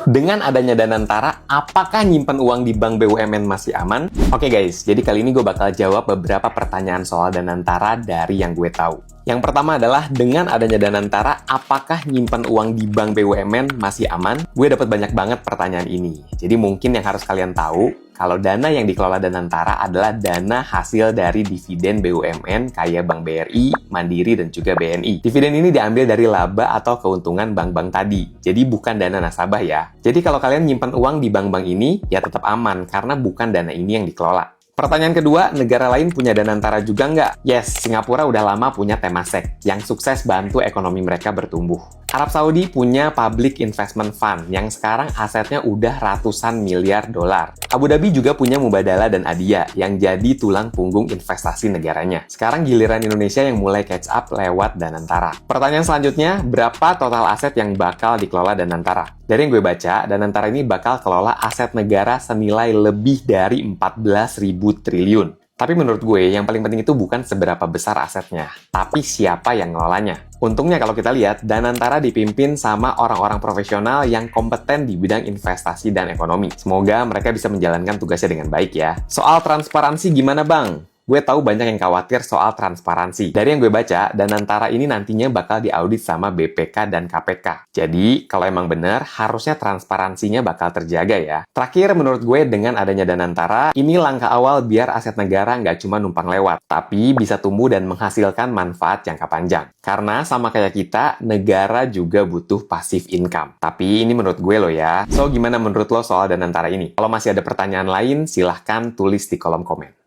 Dengan adanya Danantara, apakah nyimpen uang di bank BUMN masih aman? Oke guys, jadi kali ini gue bakal jawab beberapa pertanyaan soal Danantara dari yang gue tahu. Yang pertama adalah, dengan adanya Danantara, apakah nyimpen uang di bank BUMN masih aman? Gue dapat banyak banget pertanyaan ini. Jadi mungkin yang harus kalian tahu, kalau dana yang dikelola Danantara adalah dana hasil dari dividen BUMN kayak Bank BRI, Mandiri, dan juga BNI. Dividen ini diambil dari laba atau keuntungan bank-bank tadi. Jadi bukan dana nasabah ya. Jadi kalau kalian nyimpen uang di bank-bank ini, ya tetap aman karena bukan dana ini yang dikelola. Pertanyaan kedua, negara lain punya Danantara juga nggak? Yes, Singapura udah lama punya Temasek, yang sukses bantu ekonomi mereka bertumbuh. Arab Saudi punya Public Investment Fund, yang sekarang asetnya udah ratusan miliar dolar. Abu Dhabi juga punya Mubadala dan Adia, yang jadi tulang punggung investasi negaranya. Sekarang giliran Indonesia yang mulai catch up lewat Danantara. Pertanyaan selanjutnya, berapa total aset yang bakal dikelola Danantara? Dari yang gue baca, Danantara ini bakal kelola aset negara senilai lebih dari 14.000 triliun. Tapi menurut gue, yang paling penting itu bukan seberapa besar asetnya, tapi siapa yang ngelolanya. Untungnya kalau kita lihat, Danantara dipimpin sama orang-orang profesional yang kompeten di bidang investasi dan ekonomi. Semoga mereka bisa menjalankan tugasnya dengan baik ya. Soal transparansi gimana bang? Gue tahu banyak yang khawatir soal transparansi. Dari yang gue baca, Danantara ini nantinya bakal diaudit sama BPK dan KPK. Jadi, kalau emang benar, harusnya transparansinya bakal terjaga ya. Terakhir, menurut gue dengan adanya Danantara, ini langkah awal biar aset negara nggak cuma numpang lewat, tapi bisa tumbuh dan menghasilkan manfaat jangka panjang. Karena sama kayak kita, negara juga butuh passive income. Tapi ini menurut gue loh ya. So, gimana menurut lo soal Danantara ini? Kalau masih ada pertanyaan lain, silahkan tulis di kolom komen.